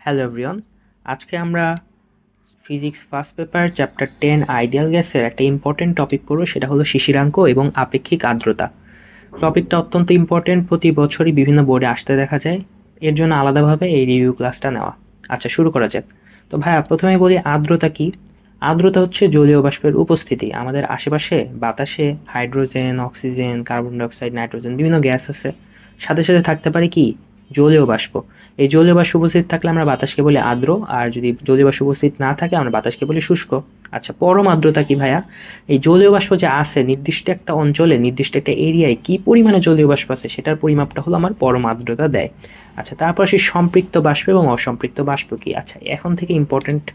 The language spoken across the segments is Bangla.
হ্যালো এভরিওয়ান, আজকে আমরা physics first paper chapter 10 ideal গ্যাসের একটা ইম্পর্টেন্ট টপিক পড়ব, সেটা হলো শিশিরাঙ্ক এবং আপেক্ষিক আর্দ্রতা। টপিকটা অত্যন্ত ইম্পর্টেন্ট, প্রতি বছরই বিভিন্ন বোর্ডে আসতে দেখা যায়, এর জন্য আলাদাভাবে এই রিভিউ ক্লাসটা নেওয়া। আচ্ছা, শুরু করা যাক। তো ভাইয়া, প্রথমেই বলি আর্দ্রতা কি। আর্দ্রতা হচ্ছে জলীয় বাষ্পের উপস্থিতি। আমাদের আশেপাশে বাতাসে hydrogen, oxygen, carbon dioxide, nitrogen বিভিন্ন গ্যাস আছে, সাথে সাথে থাকতে পারে কি জলীয় বাষ্প। এই জলীয় বাষ্প উপস্থিত থাকলে আমরা বাতাসকে বলি আর্দ্র, আর যদি জলীয় বাষ্প উপস্থিত না থাকে আমরা বাতাসকে বলি শুষ্ক। আচ্ছা, পরম আর্দ্রতা কি ভাইয়া? এই জলীয় বাষ্প যে আছে নির্দিষ্ট একটা অঞ্চলে, নির্দিষ্ট একটা এরিয়ায় কি পরিমাণে জলীয় বাষ্প আছে সেটার পরিমাপটা হলো আমার পরম আর্দ্রতা দেয়। আচ্ছা, তারপর সেই সম্পৃক্ত বাষ্প এবং অসম্পৃক্ত বাষ্প কি। আচ্ছা, এখন থেকে ইম্পর্টেন্ট,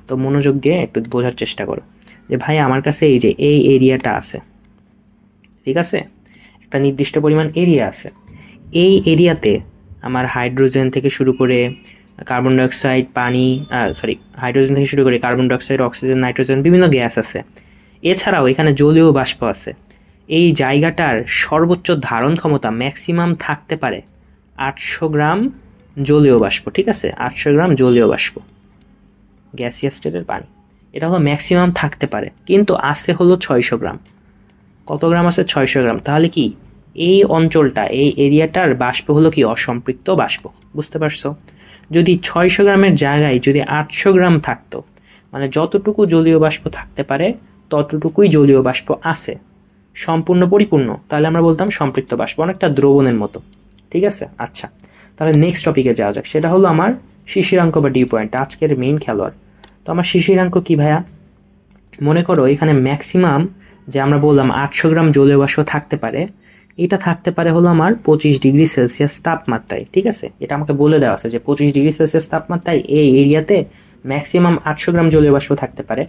তো মনোযোগ দিয়ে একটু বোঝার চেষ্টা করো যে ভাই আমার কাছে এই যে এই এরিয়াটা আছে, ঠিক আছে, একটা নির্দিষ্ট পরিমাণ এরিয়া আছে। এই এরিয়াতে আমার হাইড্রোজেন থেকে শুরু করে কার্বন ডাইঅক্সাইড, পানি, হাইড্রোজেন থেকে শুরু করে কার্বন ডাইঅক্সাইড, অক্সিজেন, নাইট্রোজেন বিভিন্ন গ্যাস আছে। এছাড়াও এখানে জলীয় বাষ্প আছে। এই জায়গাটার সর্বোচ্চ ধারণ ক্ষমতা ম্যাক্সিমাম থাকতে পারে 800 গ্রাম জলীয় বাষ্প, ঠিক আছে, 800 গ্রাম জলীয় বাষ্প, গ্যাসিয়াস স্টেটের পানি। এটা হলো ম্যাক্সিমাম থাকতে পারে, কিন্তু আছে হলো 600 গ্রাম। কত গ্রাম আছে? 600 গ্রাম। তাহলে কি এই অঞ্চলটা, এই এরিয়াটার বাষ্প হলো কি অসম্পৃক্ত বাষ্প। বুঝতে পারছো? যদি 600 গ্রামের জায়গায় যদি 800 গ্রাম থাকতো, মানে যতটুকু জলীয় বাষ্প থাকতে পারে ততটুকুই জলীয় বাষ্প আছে, সম্পূর্ণ পরিপূর্ণ, তাহলে আমরা বলতাম সম্পৃক্ত বাষ্প, অনেকটা দ্রবণের মতো। ঠিক আছে? আচ্ছা, তাহলে নেক্সট টপিকে যাওয়া যাক। সেটা হলো আমার শিশিরাঙ্ক বা ডিউ পয়েন্ট, আজকের মেইন খেলোয়াড়। তো আমার শিশিরাঙ্ক কি ভাইয়া? মনে করো এখানে ম্যাক্সিমাম যে আমরা বললাম 800 গ্রাম জলীয় বাষ্প থাকতে পারে, এটা থাকতে পারে হলো আমার 25 ডিগ্রি সেলসিয়াস তাপমাত্রায়। ঠিক আছে, এটা আমাকে বলে দেওয়া আছে যে 25 ডিগ্রি সেলসিয়াস তাপমাত্রায় এই এরিয়াতে ম্যাক্সিমাম 800 গ্রাম জলীয় বাষ্প থাকতে পারে।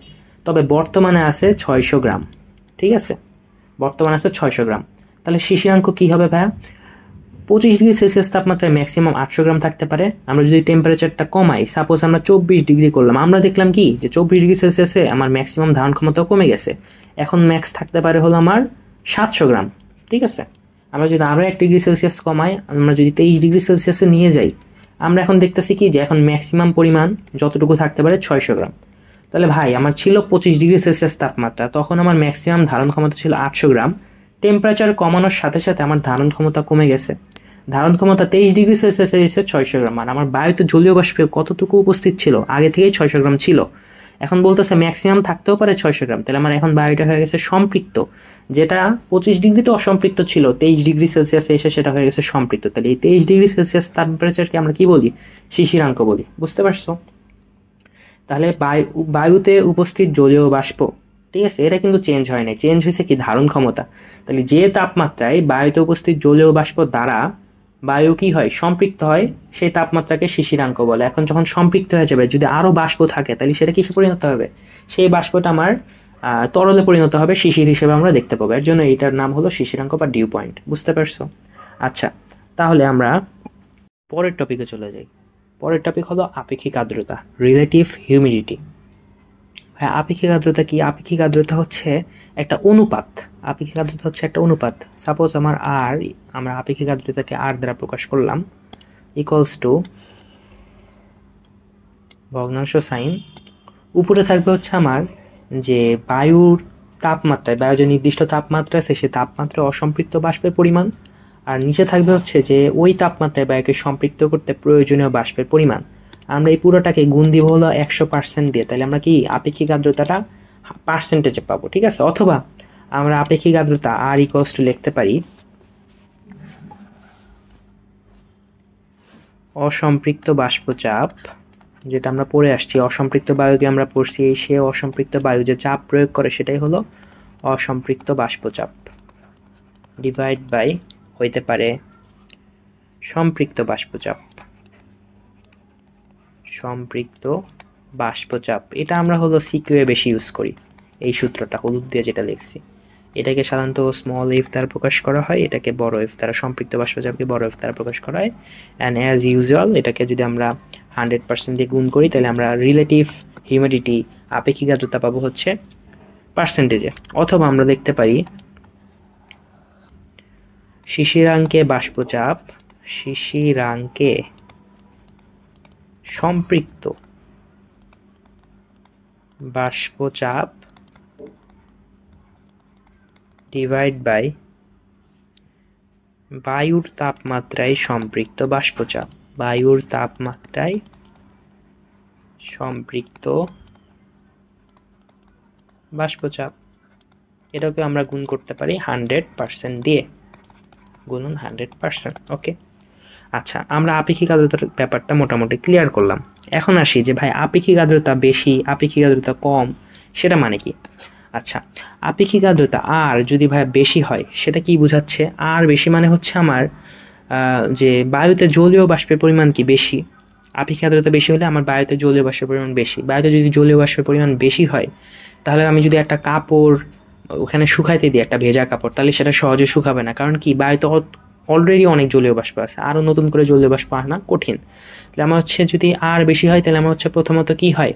তবে বর্তমানে আছে 600 গ্রাম। ঠিক আছে, বর্তমানে আছে 600 গ্রাম। তাহলে শিশিরাঙ্ক কি হবে ভাইয়া? 25 ডিগ্রি সেলসিয়াস তাপমাত্রায় ম্যাক্সিমাম 800 গ্রাম থাকতে পারে। আমরা যদি টেম্পারেচারটা কমাই, সাপোজ আমরা 24 ডিগ্রি করলাম, আমরা দেখলাম কি যে 24 ডিগ্রি সেলসিয়াসে আমার ম্যাক্সিমাম ধারণ ক্ষমতা কমে গেছে। এখন ম্যাক্স থাকতে পারে হলো আমার 700 গ্রাম। ঠিক আছে, আমরা যদি আরও 1 ডিগ্রি সেলসিয়াস কমাই, আমরা যদি 23 ডিগ্রি সেলসিয়াসে নিয়ে যাই, আমরা এখন দেখতেছি কি যে এখন ম্যাক্সিমাম পরিমাণ যতটুকু থাকতে পারে 600 গ্রাম। তাহলে ভাই আমার ছিল 25 ডিগ্রি সেলসিয়াস তাপমাত্রা, তখন আমার ম্যাক্সিমাম ধারণ ক্ষমতা ছিল 800 গ্রাম। টেম্পারেচার কমানোর সাথে সাথে আমার ধারণ ক্ষমতা কমে গেছে, ধারণ ক্ষমতা 23 ডিগ্রি সেলসিয়াসে এসে 600 গ্রাম। আর আমার বায়ুতে জলীয় বাষ্পে কতটুকু উপস্থিত ছিল? আগে থেকেই 600 গ্রাম ছিল, এখন বলতেছে ম্যাক্সিমাম থাকতেও পারে 600 গ্রাম। তাহলে আমার এখন বায়ুটা হয়ে গেছে সম্পৃক্ত, যেটা 25 ডিগ্রিতে অসম্পৃক্ত ছিল, 23 ডিগ্রি সেলসিয়াসে এসে সেটা হয়ে গেছে সম্পৃক্ত। তাহলে এই 23 ডিগ্রি সেলসিয়াস টেম্পারেচারকে আমরা কি বলি? শিশিরাঙ্ক বলি। বুঝতে পারছো? তাহলে বায়ুতে উপস্থিত জলীয় বাষ্প, ঠিক আছে, এটা কিন্তু চেঞ্জ হয় নাই, চেঞ্জ হয়েছে কি ধারণ ক্ষমতা। তাহলে যে তাপমাত্রায় বায়ুতে উপস্থিত জলীয় বাষ্প দ্বারা বায়ু কি হয়? সম্পৃক্ত হয়, সেই তাপমাত্রাকে শিশিরাঙ্ক বলে। এখন যখন সম্পৃক্ত হয়ে যাবে, যদি আরো বাষ্প থাকে, তাহলে সেটা কিসে পরিণত হবে? সেই বাষ্পটা আমার তরলে পরিণত হবে, শিশির হিসেবে আমরা দেখতে পাবো। এর জন্য এইটার নাম হলো শিশিরাঙ্ক বা ডিউ পয়েন্ট। বুঝতে পারছো? আচ্ছা, তাহলে আমরা পরের টপিকে চলে যাই। পরের টপিক হলো আপেক্ষিক আর্দ্রতা, রিলেটিভ হিউমিডিটি। হ্যাঁ, আপেক্ষিক আর্দ্রতা কি? আপেক্ষিক আর্দ্রতা হচ্ছে একটা অনুপাত। আপেক্ষিক আর্দ্রতা হচ্ছে একটা অনুপাত। সাপোজ আমার আর, আমরা আপেক্ষিক আর্দ্রতাকে আর দ্বারা প্রকাশ করলাম, ইকুয়ালস টু ভগ্নাংশ সাইন, উপরে থাকবে হচ্ছে আমার যে বায়ুর তাপমাত্রায়, বায়ু যে নির্দিষ্ট তাপমাত্রা আছে সেই তাপমাত্রায় অসম্পৃক্ত বাষ্পের পরিমাণ, আর নিচে থাকবে হচ্ছে যে ওই তাপমাত্রায় বায়ুকে সম্পৃক্ত করতে প্রয়োজনীয় বাষ্পের পরিমাণ। আমরা এই পুরোটাকে গুণ দিব হলো 100% দিয়ে, তাহলে আমরা কি আপেক্ষিক আর্দ্রতাটা পার্সেন্টেজে পাবো। ঠিক আছে, অথবা আমরা আপেক্ষিক আর্দ্রতা আর ইকুয়ালস টু লিখতে পারি অসম্পৃক্ত বাষ্পচাপ, যেটা আমরা পড়ে আসছি, অসম্পৃক্ত বায়ুকে আমরা পড়ছি, এই সে অসম্পৃক্ত বায়ু যে চাপ প্রয়োগ করে সেটাই হলো অসম্পৃক্ত বাষ্পচাপ, ডিভাইড বাই হইতে পারে সম্পৃক্ত বাষ্পচাপ। সম্পৃক্ত বাষ্পচাপ এটা আমরা হলো সিকিউএ বেশি ইউজ করি, এই সূত্রটা হলুদ দিয়ে যেটা লিখছি। এটাকে সাধারণত স্মল এফ দ্বারা প্রকাশ করা হয়, এটাকে বড় এফ দ্বারা, সম্পৃক্ত বাষ্পচাপকে বড় এফ দ্বারা প্রকাশ করা হয়। অ্যান্ড অ্যাজ ইউজুয়াল এটাকে যদি আমরা 100% দিয়ে গুণ করি, তাহলে আমরা রিলেটিভ হিউমিডিটি, আপেক্ষিক আর্দ্রতা পাবো হচ্ছে পার্সেন্টেজে। অথবা আমরা লিখতে পারি শিশিরাঙ্কে বাষ্পচাপ, শিশিরাঙ্কে সম্পৃক্ত বাষ্পচাপ ডিভাইড বাই বায়ুর তাপমাত্রায় সম্পৃক্ত বাষ্পচাপ, বায়ুর তাপমাত্রায় সম্পৃক্ত বাষ্পচাপ। এটাকে আমরা গুণ করতে পারি 100% দিয়ে, গুণন 100%। ওকে, আচ্ছা, আমরা আপেক্ষিক আর্দ্রতার ব্যাপারটা মোটামুটি ক্লিয়ার করলাম। এখন আসি যে ভাই আপেক্ষিক আর্দ্রতা বেশি, আপেক্ষিক আর্দ্রতা কম, সেটা মানে কি? আচ্ছা, আপেক্ষিক আর্দ্রতা আর যদি ভাই বেশি হয় সেটা কি বোঝাচ্ছে? আর বেশি মানে হচ্ছে আমার যে বায়ুতে জলীয় বাষ্পের পরিমাণ কি বেশি, আপেক্ষিক আর্দ্রতা বেশি হলে আমার বায়ুতে জলীয় বাষ্পের পরিমাণ বেশি। বায়ুতে যদি জলীয় বাষ্পের পরিমাণ বেশি হয় তাহলে আমি যদি একটা কাপড় ওখানে শুকাইতে দিই, একটা ভেজা কাপড়, তাহলে সেটা সহজে শুকাবে না। কারণ কি, বায়ুতে অলরেডি অনেক জলীয় বাষ্প আছে, আরও নতুন করে জলীয় বাষ্প আনা কঠিন। তাহলে আমার হচ্ছে যদি আর বেশি হয় তাহলে আমার হচ্ছে প্রথমত কি হয়,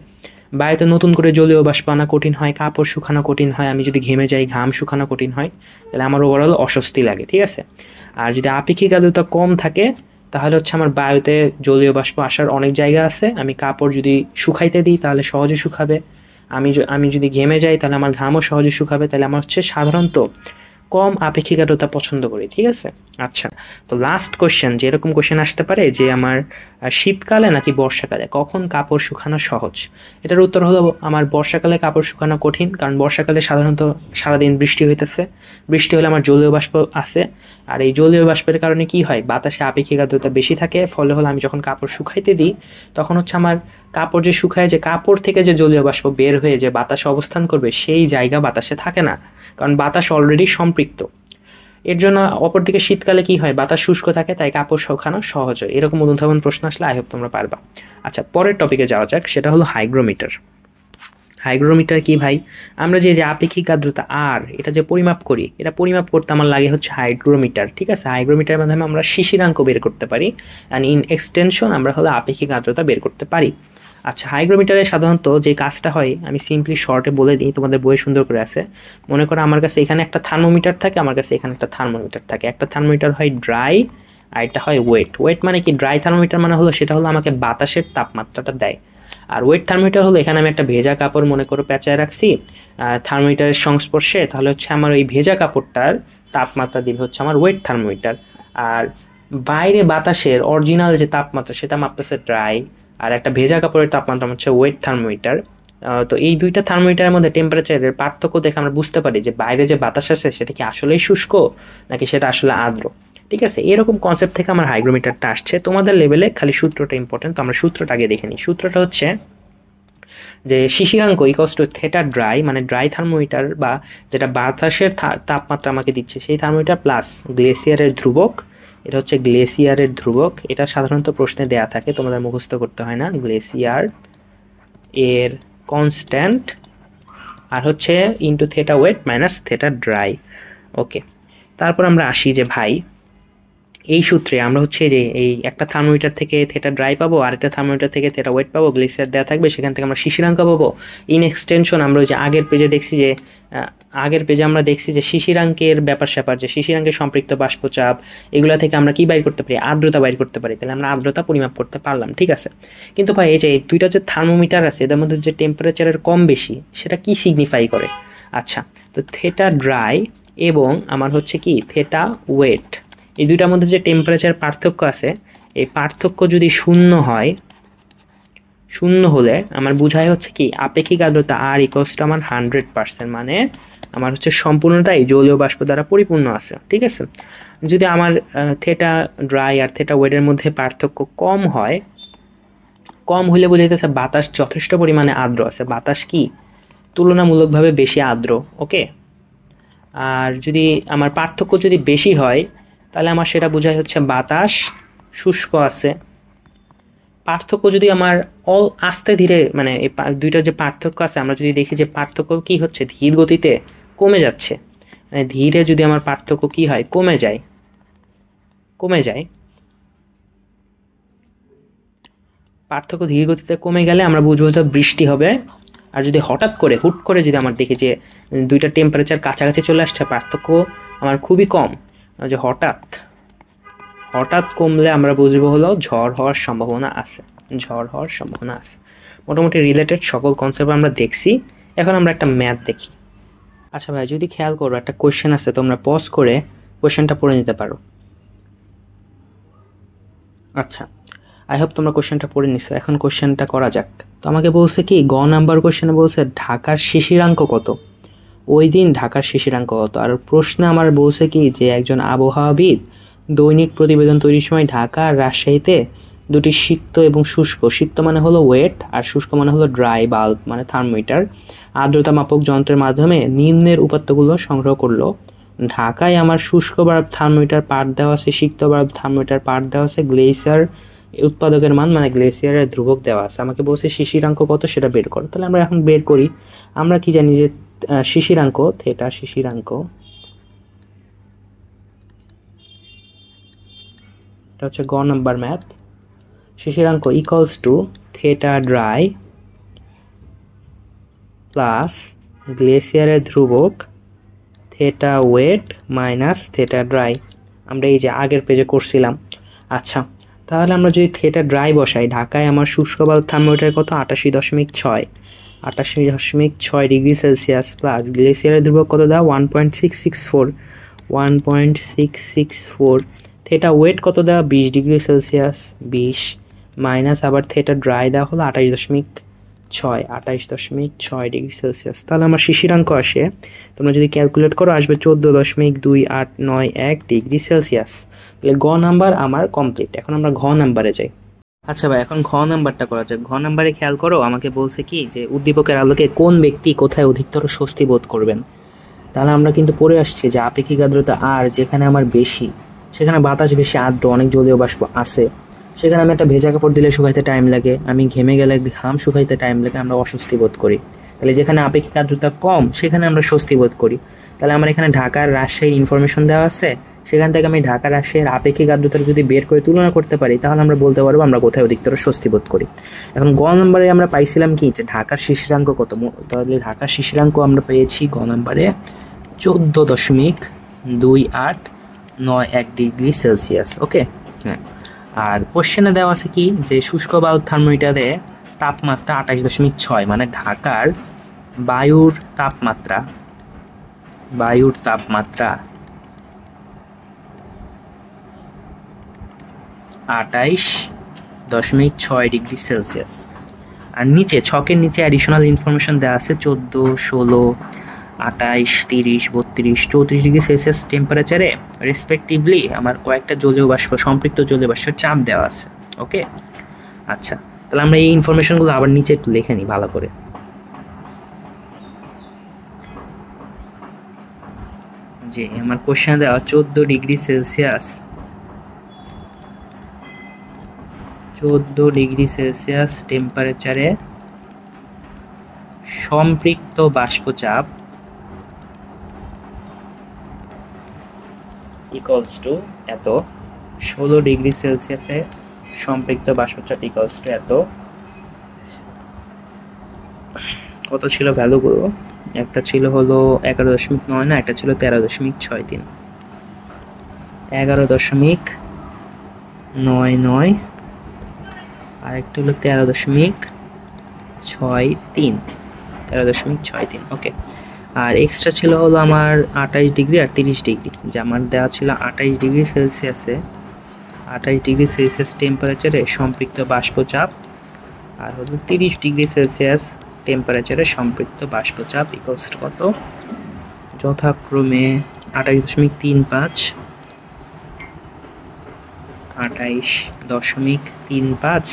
বায়ুতে নতুন করে জলীয় বাষ্প আনা কঠিন হয়, কাপড় শুকানো কঠিন হয়, আমি যদি ঘেমে যাই ঘাম শুকানো কঠিন হয়, তাহলে আমার ওভারঅল অস্বস্তি লাগে। ঠিক আছে, আর যদি আপেক্ষিক আর্দ্রতা কম থাকে তাহলে হচ্ছে আমার বায়ুতে জলীয় বাষ্প আসার অনেক জায়গা আছে, আমি কাপড় যদি শুকাইতে দিই তাহলে সহজে শুকাবে, আমি যদি ঘেমে যাই তাহলে আমার ঘামও সহজে শুকাবে। তাহলে আমার হচ্ছে সাধারণত কম আপেক্ষিক আর্দ্রতা পছন্দ করি। ঠিক আছে, আচ্ছা, তো লাস্ট কোশ্চেন, যে এরকম কোশ্চেন আসতে পারে যে আমার শীতকালে নাকি বর্ষাকালে কখন কাপড় শুকানো সহজ? এটার উত্তর হলো আমার বর্ষাকালে কাপড় শুকানো কঠিন, কারণ বর্ষাকালে সাধারণত সারাদিন বৃষ্টি হইতেছে, বৃষ্টি হলে আমার জলীয় বাষ্প আছে, আর এই জলীয় বাষ্পের কারণে কি হয়, বাতাসে আপেক্ষিক আর্দ্রতা বেশি থাকে, ফলে হলো আমি যখন কাপড় শুকাইতে দিই তখন হচ্ছে আমার কাপড় যে শুকায়, যে কাপড় থেকে যে জলীয় বাষ্প বের হয়ে যে বাতাসে অবস্থান করবে সেই জায়গা বাতাসে থাকে না, কারণ বাতাস অলরেডি সম্পৃক্ত। এর জন্য অপরদিকে শীতকালে কি হয়, বাতাস শুষ্ক থাকে, তাই কাপড় শুকানো সহজ হয়। এরকম উদ্ভাবন প্রশ্ন আসলে আই হোপ তোমরা পারবা। আচ্ছা, পরের টপিকে যাওয়া যাক, সেটা হলো হাইগ্রোমিটার। হাইগ্রোমিটার কি ভাই? আমরা যে আপেক্ষিক আর্দ্রতা আর এটা যে পরিমাপ করি, এটা পরিমাপ করতে আমার লাগে হচ্ছে হাইগ্রোমিটার। ঠিক আছে, হাইগ্রোমিটারের মাধ্যমে আমরা শিশিরাঙ্ক বের করতে পারি, অ্যান্ড ইন এক্সটেনশন আমরা হলো আপেক্ষিক আর্দ্রতা বের করতে পারি। আচ্ছা, হাইগ্রোমিটারে সাধারণত যে কাজটা হয় আমি সিম্পলি শর্টে বলে দিই, তোমাদের বইয়ে সুন্দর করে আছে। মনে করো আমার কাছে এখানে একটা থার্মোমিটার থাকে, আমার কাছে এখানে একটা থার্মোমিটার থাকে। একটা থার্মোমিটার হয় ড্রাই আর এটা হয় ওয়েট। ওয়েট মানে কি, ড্রাই থার্মোমিটার মানে হলো সেটা হলো আমাকে বাতাসের তাপমাত্রাটা দেয়, আর ওয়েট থার্মোমিটার হলো এখানে আমি একটা ভেজা কাপড় মনে করে পেঁচায় রাখছি থার্মোমিটারের সংস্পর্শে, তাহলে হচ্ছে আমার ওই ভেজা কাপড়টার তাপমাত্রা দিবে হচ্ছে আমার ওয়েট থার্মোমিটার। আর বাইরে বাতাসের অরিজিনাল যে তাপমাত্রা সেটা মাপতেছে ড্রাই, আর একটা ভেজা কাপড়ের তাপমাত্রা হচ্ছে ওয়েট থার্মোমিটার। তো এই দুইটা থার্মোমিটারের মধ্যে টেম্পারেচারের পার্থক্য দেখে আমরা বুঝতে পারি যে বাইরে যে বাতাস আছে সেটা কি আসলেই শুষ্ক নাকি সেটা আসলে আর্দ্র। ঠিক আছে, এরকম কনসেপ্ট থেকে আমার হাইগ্রোমিটারটা আসছে। তোমাদের লেভেলে খালি সূত্রটা ইম্পর্টেন্ট, তো আমরা সূত্রটা আগে দেখে নিই। সূত্রটা হচ্ছে যে শিশিরাঙ্ক ইকস টু থেটা ড্রাই, মানে ড্রাই থার্মোমিটার বা যেটা বাতাসের তাপমাত্রা আমাকে দিচ্ছে সেই থার্মোমিটার প্লাস গ্লেসিয়ারের ধ্রুবক, এটা হচ্ছে গ্লেসিয়ারের ধ্রুবক। এটা সাধারণত প্রশ্নে দেয়া থাকে, তোমাদের মুখস্থ করতে হয় না। গ্লেসিয়ার এর কনস্ট্যান্ট আর হচ্ছে into theta wet minus theta dry. Okay, তারপর আমরা আসি যে ভাই এই সূত্রে আমরা হচ্ছে যে এই একটা থার্মোমিটার থেকে থেটা ড্রাই পাবো, আর একটা থার্মোমিটার থেকে থেটা ওয়েট পাবো, গ্লেসিয়ার দেওয়া থাকবে, সেখান থেকে আমরা শিশিরাঙ্ক পাবো। ইন এক্সটেনশন আমরা ওই যে আগের পেজে আমরা দেখছি যে শিশিরাঙ্কের ব্যাপার স্যাপার, যে শিশিরাঙ্কের সম্পৃক্ত বাষ্পচাপ, এগুলো থেকে আমরা কি বাইর করতে পারি, আর্দ্রতা বাইর করতে পারি। তাহলে আমরা আর্দ্রতা পরিমাপ করতে পারলাম। ঠিক আছে, কিন্তু ভাই এই যে দুইটা যে থার্মোমিটার আছে এদের মধ্যে যে টেম্পারেচারের কম বেশি সেটা কি সিগনিফাই করে? আচ্ছা, তো থেটা ড্রাই এবং আমার হচ্ছে কি থেটা ওয়েট, এই দুইটার মধ্যে যে টেম্পারেচার পার্থক্য আছে, এই পার্থক্য যদি শূন্য হয়, শূন্য হলে আমার বোঝায় হচ্ছে কি আপেক্ষিক আর্দ্রতা আর ইকস টু আমার 100%, মানে আমার হচ্ছে সম্পূর্ণটাই জলীয় বাষ্প দ্বারা পরিপূর্ণ আছে। ঠিক আছে, যদি আমার থেটা ড্রাই আর থেটা ওয়েটের মধ্যে পার্থক্য কম হয়, কম হলে বোঝাইতেছে বাতাস যথেষ্ট পরিমাণে আর্দ্র আছে, বাতাস কি তুলনামূলকভাবে বেশি আর্দ্র। ওকে, আর যদি আমার পার্থক্য যদি বেশি হয় তাহলে আমার সেটা বোঝায় হচ্ছে বাতাস শুষ্ক আছে। পার্থক্য যদি আমার আস্তে ধীরে, মানে এই দুইটা যে পার্থক্য আছে আমরা যদি দেখি যে পার্থক্য কি হচ্ছে ধীর গতিতে কমে যাচ্ছে, মানে ধীরে যদি আমার পার্থক্য কি হয় কমে যায়, পার্থক্য ধীর গতিতে কমে গেলে আমরা বুঝবো যে বৃষ্টি হবে। আর যদি হুট করে যদি আমার দেখি যে দুইটা টেম্পারেচার কাছাকাছি চলে আসছে, পার্থক্য আমার খুবই কম, যে হঠাৎ কমলে আমরা বুঝবো হলো ঝড় হওয়ার সম্ভাবনা আছে। ঝড় হওয়ার সম্ভাবনা আছে। মোটামুটি রিলেটেড সকল কনসেপ্ট আমরা দেখছি। এখন আমরা একটা ম্যাথ দেখি। আচ্ছা ভাই, যদি খেয়াল করো একটা কোয়েশ্চেন আছে, তোমরা পজ করে কোয়েশ্চেনটা পড়ে নিতে পারো। আচ্ছা, আই হোপ তোমরা কোয়েশ্চেনটা পড়ে নিছো। এখন কোয়েশ্চেনটা করা যাক। তো আমাকে বলছে কি, গ নাম্বার কোয়েশ্চেনে বলছে ঢাকার শিশিরাঙ্ক কত। ওই দিন ঢাকার শিশিরাঙ্ক কত। আর প্রশ্ন আমার বলছে কি যে একজন আবহাওয়াবিদ দৈনিক প্রতিবেদন তৈরির সময় ঢাকা আর রাজশাহীতে দুটি সিক্ত এবং শুষ্ক, সিক্ত মানে হলো ওয়েট আর শুষ্ক মানে হলো ড্রাই বাল্ব মানে থার্মোমিটার, আর্দ্রতা মাপক যন্ত্রের মাধ্যমে নিম্নের উপাত্তগুলো সংগ্রহ করলো। ঢাকায় আমার শুষ্ক বাল্ব থার্মোমিটার পার্ট দেওয়া আছে, সিক্ত বাল্ব থার্মোমিটার পার্ট দেওয়া আছে, গ্লেসিয়ার উৎপাদকের মান মানে গ্লেসিয়ারের ধ্রুবক দেওয়া আছে। আমাকে বলছে শিশিরাঙ্ক কত সেটা বের করো। তাহলে আমরা এখন বের করি। আমরা কি জানি যে শিশিরাঙ্ক থিটা, শিশিরাঙ্ক এটা হচ্ছে গ নাম্বার ম্যাথ। শিশিরাঙ্ক equals to theta dry plus গ্লেসিয়ারের ধ্রুবক theta wet minus theta dry. আমরা এই যে আগের পেজে করছিলাম। আচ্ছা, তাহলে আমরা যদি থিটা ড্রাই বসাই, ঢাকায় আমার শুষ্ক বাল্ব থার্মোমিটার কত 88.6 ডিগ্রি সেলসিয়াস প্লাস গ্লেসিয়ারের ধ্রুবক কত দাও 1.664 থিটা ওয়েট কত দেওয়া 20 ডিগ্রি সেলসিয়াস 20 মাইনাস আবার থিটা ড্রাই দেওয়া হলো 28.6 ডিগ্রি সেলসিয়াস। তাহলে আমার শিশিরাঙ্ক আসে, তোমরা যদি ক্যালকুলেট করো আসবে 14.2891 ডিগ্রি সেলসিয়াস। তাহলে গ নাম্বার আমার কমপ্লিট। এখন আমরা ঘ নাম্বারে যাই। আচ্ছা ভাই, এখন ঘ নাম্বারটা করা যাক। ঘ নাম্বারে খেয়াল করো, আমাকে বলছে কি যে উদ্দীপকের আলোকে কোন ব্যক্তি কোথায় অধিকতর স্বস্তি বোধ করবেন। তাহলে আমরা কিন্তু পড়ে আসছি যে আপেক্ষিক আর্দ্রতা আর যেখানে আমার বেশি, সেখানে বাতাস বেশি, আর্দ্র, অনেক জলীয় বাষ্প আছে, সেখানে আমি একটা ভেজা কাপড় দিলে শুকাইতে টাইম লাগে, আমি ঘেমে গেলে ঘাম শুকাইতে টাইম লাগে, আমরা অস্বস্তি বোধ করি। তাহলে যেখানে আপেক্ষিক আর্দ্রতা কম সেখানে আমরা স্বস্তি বোধ করি। তাহলে আমার এখানে ঢাকার রাজশাহীর ইনফরমেশন দেওয়া আছে, সেখান থেকে আমি ঢাকা রাজশাহীর আপেক্ষিক আর্দ্রতার যদি বের করে তুলনা করতে পারি, তাহলে আমরা বলতে পারবো আমরা কোথায় অধিকতর স্বস্তি বোধ করি। এখন গ নম্বরে আমরা পাইছিলাম কি যে ঢাকার শিশিরাঙ্ক কত। তাহলে ঢাকার শিশিরাঙ্ক আমরা পেয়েছি গ নম্বরে 14.2891 ডিগ্রি সেলসিয়াস। ওকে, হ্যাঁ। আর কোশ্চেনে দেওয়া আছে কি যে শুষ্ক বাল্ব থার্মোমিটারে তাপমাত্রা 28.6, মানে ঢাকার বায়ুর তাপমাত্রা 28.6 ডিগ্রি সেলসিয়াস। আর নিচে ছকের নিচে অ্যাডিশনাল ইনফরমেশন দেওয়া আছে 14, 16, 28, 30, 32, 34 ডিগ্রি সেলসিয়াস টেম্পারেচারে রেসপেক্টিভলি আমার কয়েকটা জলীয় বাষ্প, সম্পৃক্ত জলীয় বাষ্পের চাপ দেওয়া আছে। ওকে, আচ্ছা, তাহলে আমরা এই ইনফরমেশনগুলো আবার নিচে একটু লিখে নিই ভালো করে। যে আমার কোশ্চেন দেওয়া 14 ডিগ্রি সেলসিয়াস টেম্পারেচারে সম্পৃক্ত বাষ্পচাপ ইকুয়ালস টু এত, 16 ডিগ্রি সেলসিয়াসে সম্পৃক্ত বাষ্পচাপ ইকুয়ালস টু এত। কত ছিল ভ্যালুগুলো? একটা ছিল হলো 11.9 না, একটা ছিল 13.63, 11.99 আর একটা হলো 13.63। ওকে, আর এক্সট্রা ছিল হলো আমার 28 ডিগ্রি আর 30 ডিগ্রি, যে আমার দেওয়া ছিল 28 ডিগ্রি সেলসিয়াস টেম্পারেচারে সম্পৃক্ত বাষ্পচাপ আর হলো 30 ডিগ্রি সেলসিয়াস টেম্পারেচারে সম্পৃক্ত বাষ্পচাপ ইকুয়ালস টু কত? যথাক্রমে 28.35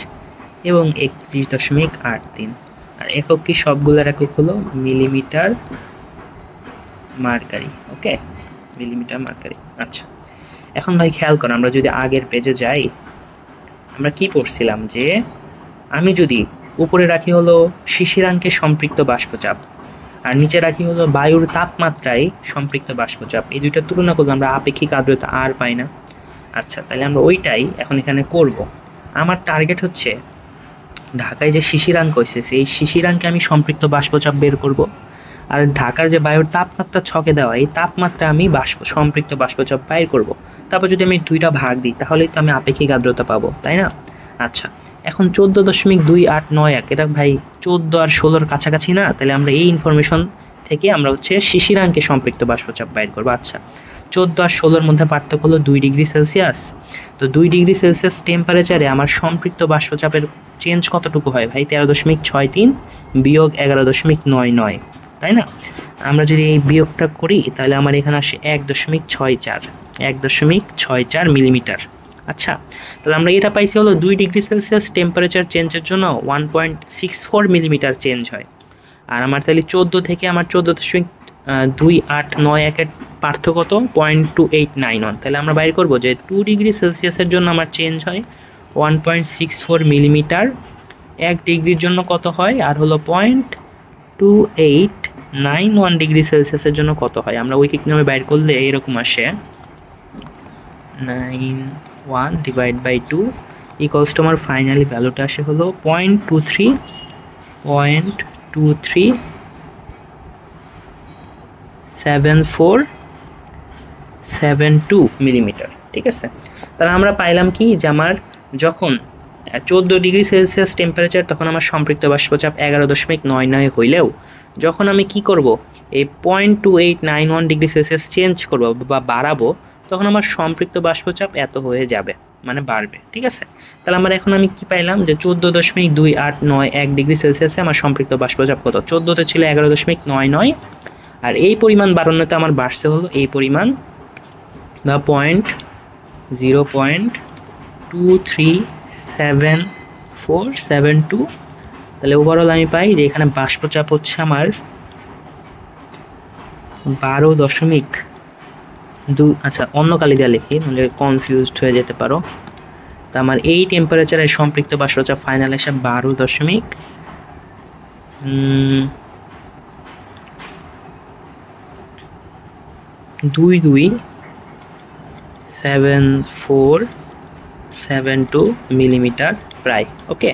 এবং 31.83। আর একক কি? সবগুলোর একক হলো মিলিমিটার মার্কারি। ওকে, মিলিমিটার মার্কারি। আচ্ছা, এখন ভাই খেয়াল করো, আমরা যদি আগের পেজে যাই, আমরা কি পড়ছিলাম যে আমি যদি উপরে রাখি হলো শিশিরাঙ্কে সম্পৃক্ত বাষ্পচাপ আর নিচে রাখি হলো বায়ুর তাপমাত্রায় সম্পৃক্ত বাষ্পচাপ, এই দুইটা তুলনা করলে আমরা আপেক্ষিক আর্দ্রতা আর পাই না। আচ্ছা, তাহলে আমরা ওইটাই এখন এখানে করব। আমার টার্গেট হচ্ছে ঢাকায় যে শিশিরাঙ্ক হয়েছে সেই শিশিরাঙ্কে আমি সম্পৃক্ত বাষ্পচাপ বের করব, আর ঢাকার যে বায়ুর তাপমাত্রা ছকে দেওয়া, এই তাপমাত্রা আমি সম্পৃক্ত বাষ্পচাপ বাইর করব। তারপর যদি আমি দুইটা ভাগ দিই তাহলেই তো আমি আপেক্ষিক আর্দ্রতা পাবো, তাই না? আচ্ছা, এখন 14.289 এটা ভাই 14 আর 16-র কাছাকাছি না? তাহলে আমরা এই ইনফরমেশন থেকে আমরা হচ্ছে শিশিরাঙ্কে সম্পৃক্ত বাষ্পচাপ বাইর করবো। আচ্ছা, 14 আর 16-র মধ্যে পার্থক্য হলো 2 ডিগ্রি সেলসিয়াস। তো 2 ডিগ্রি সেলসিয়াস টেম্পারেচারে আমার সম্পৃক্ত বাষ্পচাপের চেঞ্জ কতটুকু হয় ভাই? 13.63 বিয়োগ 11.99, তাই না? আমরা যদি এই বিয়োগটা করি তাহলে আমার এখানে আসে 1.64 মিলিমিটার। আচ্ছা, তাহলে আমরা এটা পাইছি হলো 2 ডিগ্রি সেলসিয়াস টেম্পারেচার চেঞ্জের জন্য 1.64 মিলিমিটার চেঞ্জ হয়। আর আমার তাহলে 14 থেকে আমার 14.2891-এর পার্থক্য কত? 0.2891। তাহলে আমরা বাইর করবো যে 2 ডিগ্রি সেলসিয়াসের জন্য আমার চেঞ্জ হয় 1.64 মিলিমিটার, 1 ডিগ্রির জন্য কত হয়? আর হলো 0.2891 ডিগ্রি সেলসিয়াসের জন্য কত হয়? আমরা উইকিক নামে বাইর করলে এরকম আসে 91 ডিভাইড বাই 2 ইকুয়ালস টু আমার ফাইনালি ভ্যালুটা আসে হলো 0.237472 মিলিমিটার। ঠিক আছে, তাহলে আমরা পাইলাম কি যে আমার যখন 14 ডিগ্রি সেলসিয়াস টেম্পারেচার তখন আমার সম্পৃক্ত বাষ্পচাপ 11.99 হইলেও যখন আমি কি করব এই 0.2891 ডিগ্রি সেলসিয়াস চেঞ্জ করব বা বাড়াবো তখন আমার সম্পৃক্ত বাষ্পচাপ এত হয়ে যাবে, মানে বাড়বে। ঠিক আছে, তাহলে এখন আমি কি পাইলাম যে 14.2891 ডিগ্রি সেলসিয়াসে আমার সম্পৃক্ত বাষ্পচাপ কত? 14তে ছিল 11.99, আর এই পরিমাণ বাড়ানোতে আমার বাড়ছে হলো এই পরিমাণ বা 0.237472। তাহলে ওভারঅল আমি পাই যে এখানে বাষ্পচাপ হচ্ছে আমার 12.2। আচ্ছা, অন্য কালি দিয়ে লিখি নাহলে কনফিউজড হয়ে যেতে পারো। তা আমার এই টেম্পারেচারের সম্পৃক্ত বাষ্পচাপ ফাইনাল এসে 12.227472 মিলিমিটার প্রায়। ওকে,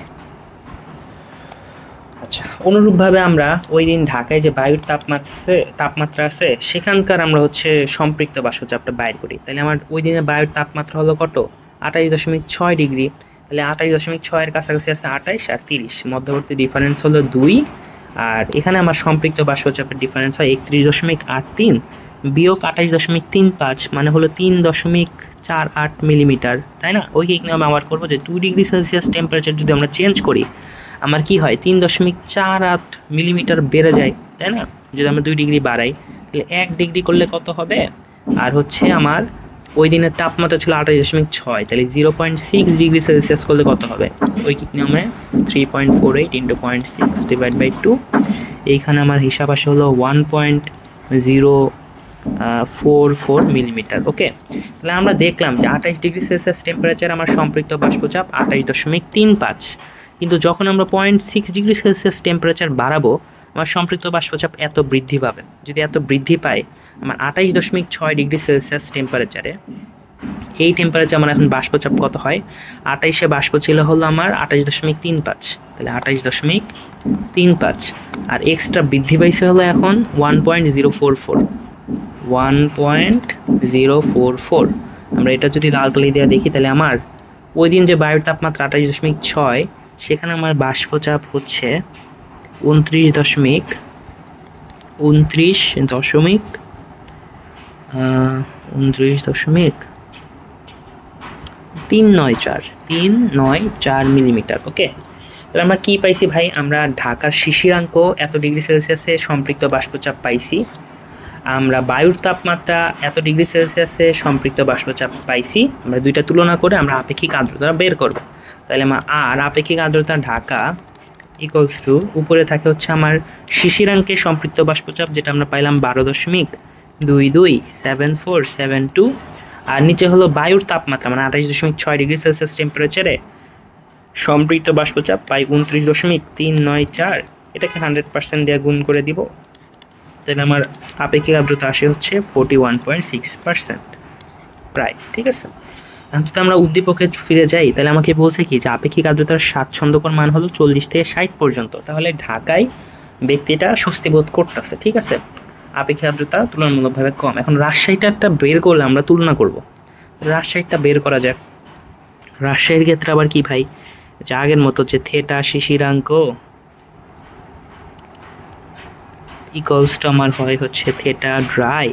আচ্ছা, অনুরূপভাবে আমরা ওই দিন ঢাকায় যে বায়ুর তাপমাত্রা আছে সেখানকার আমরা হচ্ছে সম্পৃক্ত বাষ্পচাপটা বাইর করি। তাহলে আমার ওই দিনে বায়ুর তাপমাত্রা হলো কত? 28.6 ডিগ্রি। তাহলে 28.6-এর কাছাকাছি আছে 28 আর 30, মধ্যবর্তী ডিফারেন্স হলো 2। আর এখানে আমার সম্পৃক্ত বাষ্পচাপের ডিফারেন্স হয় 31.83 বিয়োগ 28.35, মানে হলো 3.48 মিলিমিটার, তাই না? ওই কেক নামে ব্যবহার করবো যে 2 ডিগ্রি সেলসিয়াস টেম্পারেচার যদি আমরা চেঞ্জ করি আমার কি হয়? 3.48 মিলিমিটার বেড়ে যায়, তাই না? যদি আমরা 2 ডিগ্রি বাড়াই তাহলে 1 ডিগ্রি করলে কত হবে? আর হচ্ছে আমার ওই দিনের তাপমাত্রা ছিল 28.6, তাহলে 0.6 ডিগ্রি সেলসিয়াস করলে কত হবে? ওই কিক নিয়মে 3.48 × 0.6 ডিভাইড বাই 2। এইখানে আমার হিসাব আসে হলো 1.044 মিলিমিটার। ওকে, তাহলে আমরা দেখলাম যে 28 ডিগ্রি সেলসিয়াস টেম্পারেচার আমার সম্পৃক্ত বাষ্পচাপ 28.35, কিন্তু যখন আমরা 0.6 ডিগ্রি সেলসিয়াস টেম্পারেচার বাড়াবো আমার সম্পৃক্ত বাষ্পচাপ এত বৃদ্ধি পাবে। যদি এত বৃদ্ধি পায় আমার 28.6 ডিগ্রি সেলসিয়াস টেম্পারেচারে, এই টেম্পারেচার আমার এখন বাষ্পচাপ কত হয়? 28-এ বাষ্প ছিল হলো আমার 28.35, তাহলে 28.35 আর এক্সট্রা বৃদ্ধি পাইছে হলো এখন 1.044। আমরা এটা যদি লাল কালি দিয়ে দেখি তাহলে আমার ওই দিন যে বায়ুর তাপমাত্রা 28.6 সেখানে আমার বাষ্পচাপ হচ্ছে 29.394 মিলিমিটার। ওকে, তাহলে আমরা কি পাইছি ভাই? আমরা ঢাকার শিশিরাঙ্ক এত ডিগ্রি সেলসিয়াসে সম্পৃক্ত বাষ্পচাপ পাইছি, আমরা বায়ুর তাপমাত্রা এত ডিগ্রি সেলসিয়াসে সম্পৃক্ত বাষ্পচাপ পাইছি। আমরা দুইটা তুলনা করে আমরা আপেক্ষিক আর্দ্রতা বের করব। তাহলে আমার আর আপেক্ষিক আর্দ্রতা ঢাকা ইকুয়ালস টু উপরে থাকে হচ্ছে আমার শিশিরাঙ্কে সম্পৃক্ত বাষ্পচাপ যেটা আমরা পাইলাম 12.227472, আর নিচে হলো বায়ুর তাপমাত্রা মানে 28.6 ডিগ্রি সেলসিয়াস টেম্পারেচারে সম্পৃক্ত বাষ্পচাপ পাই 29.394। এটাকে 100% দিয়ে গুণ করে দিব, তাহলে আমার আপেক্ষিক আর্দ্রতা আসে হচ্ছে 41.6% প্রায়। ঠিক আছে, যদি আমরা উদ্দীপকে ফিরে যাই তাহলে আমাকে বলছে কি যে আপেক্ষিক আর্দ্রতার স্বাচ্ছন্দ্যকর মান হলো 40 থেকে 60 পর্যন্ত। তাহলে ঢাকায় ব্যক্তিটা স্বস্তি বোধ করতেছে। ঠিক আছে, আপেক্ষিক আর্দ্রতা তুলনামূলকভাবে কম। এখন রাজশাহীটা একটা বের করলে আমরা তুলনা করব, রাজশাহীটা বের করা যাক। রাজশাহীর ক্ষেত্রে আবার কি ভাই, যে আগের মতো যে থেটা শিশিরাঙ্ক ইকুয়ালস টু আমার হয় হচ্ছে থেটা ড্রাই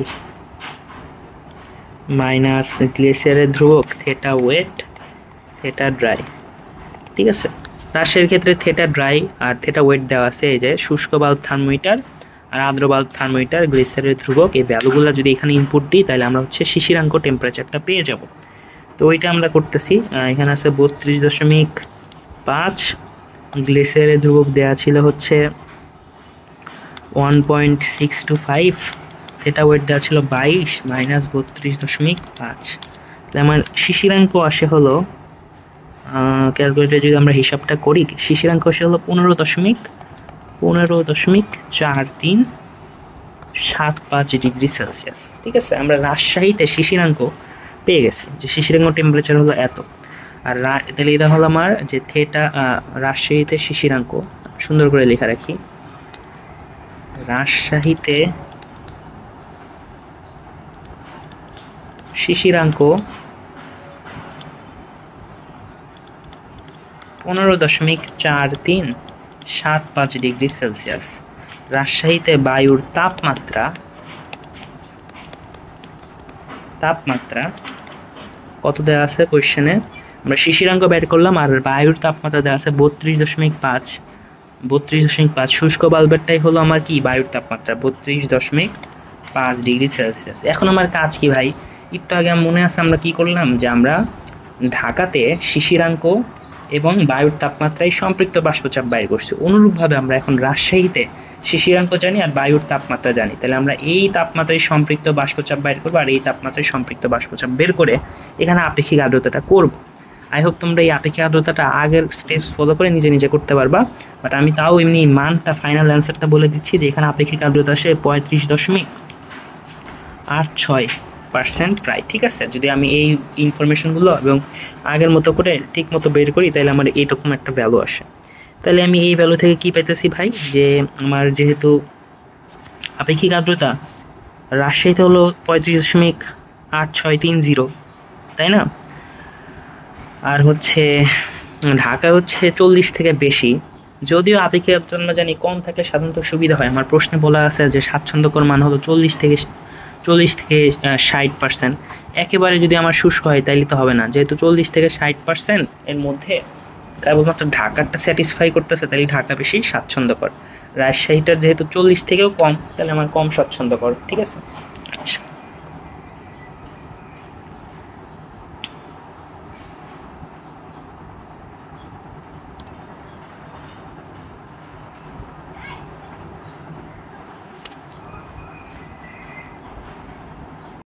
মাইনাস গ্লেসিয়ারের ধ্রুবক থেটা ওয়েট থেটা ড্রাই। ঠিক আছে, রাশিয়ার ক্ষেত্রে থেটা ড্রাই আর থেটা ওয়েট দেওয়া আছে, এই যে শুষ্ক বাল্ব থার্মোমিটার আর আর্দ্র বাল্ব থার্মোমিটার গ্লেসিয়ারের ধ্রুবক, এই ভ্যালুগুলো যদি এখানে ইনপুট দিই তাহলে আমরা হচ্ছে শিশিরাঙ্ক টেম্পারেচারটা পেয়ে যাব। তো ওইটা আমরা করতেছি। এখানে আছে 32.5, গ্লেসিয়ারের ধ্রুবক দেওয়া ছিল হচ্ছে 1.625, থেটা ওয়েট দেওয়া ছিল 22 মাইনাস 32.5। তাহলে আমার শিশিরাঙ্ক আসে হলো, ক্যালকুলেটরে যদি আমরা হিসাবটা করি, শিশিরাঙ্ক আসে হলো 15.4375 ডিগ্রি সেলসিয়াস। ঠিক আছে, আমরা রাজশাহীতে শিশিরাঙ্ক পেয়ে গেছি যে শিশিরাঙ্ক টেম্পারেচার হলো এত। আর তাহলে এটা হলো আমার যে থেটা রাজশাহীতে শিশিরাঙ্ক, সুন্দর করে লেখা রাখি, রাজশাহীতে শিশিরাঙ্ক 15.4375 ডিগ্রি সেলসিয়াস। রাজশাহীতে বায়ুর তাপমাত্রা কত দেওয়া আছে কোয়েশ্চেনে, আমরা শিশিরাঙ্ক বের করলাম আর বায়ুর তাপমাত্রা দেওয়া আছে 32.5। শুষ্ক বাল্বেরটাই হলো আমার কি বায়ুর তাপমাত্রা 32.5 ডিগ্রি সেলসিয়াস। এখন আমার কাজ কি ভাই, একটু আগে মনে আছে আমরা কি করলাম, যে আমরা ঢাকাতে শিশিরাঙ্ক এবং বায়ুর তাপমাত্রায় সম্পৃক্ত বাষ্পচাপ বাইর করছি। অনুরূপভাবে আমরা এখন রাজশাহীতে শিশিরাঙ্ক জানি আর বায়ুর তাপমাত্রা জানি, তাহলে আমরা এই তাপমাত্রায় সম্পৃক্ত বাষ্পচাপ বাইর করবো আর এই তাপমাত্রায় সম্পৃক্ত বাষ্পচাপ বের করে এখানে আপেক্ষিক আর্দ্রতাটা করব। আই হোপ তোমরা এই আপেক্ষিক আর্দ্রতাটা আগের স্টেপস ফলো করে নিজে নিজে করতে পারবা, বাট আমি তাও এমনি মানটা ফাইনাল অ্যান্সারটা বলে দিচ্ছি যে এখানে আপেক্ষিক আর্দ্রতা আসে 35.86% প্রায়। ঠিক আছে, যদি আমি এই ইনফরমেশনগুলো এবং আগের মতো করে ঠিক মতো বের করি তাহলে আমার এইরকম একটা ভ্যালু আসে। তাহলে আমি এই ভ্যালু থেকে কি পাইতেছি ভাই, যে আমার যেহেতু আপেক্ষিক আর্দ্রতা রাজশাহীতে হলো 35.8630, তাই না, আর হচ্ছে ঢাকা হচ্ছে 40 থেকে বেশি। যদিও আপেক্ষিক আর্দ্রতা জানি কম থাকলে সাধারণত সুবিধা হয়, আমার প্রশ্নে বলা আছে যে স্বাচ্ছন্দ্যকর মান হলো 40 থেকে 60%। একেবারে যদি আমার শুষ্ক হয় তাইলে তো হবে না, যেহেতু 40 থেকে 60% এর মধ্যে কেবলমাত্র ঢাকাটা স্যাটিসফাই করতেছে, তাহলে ঢাকা বেশি স্বাচ্ছন্দ্যকর। রাজশাহীটা যেহেতু 40 থেকেও কম, তাহলে আমার কম স্বাচ্ছন্দ্যকর। ঠিক আছে।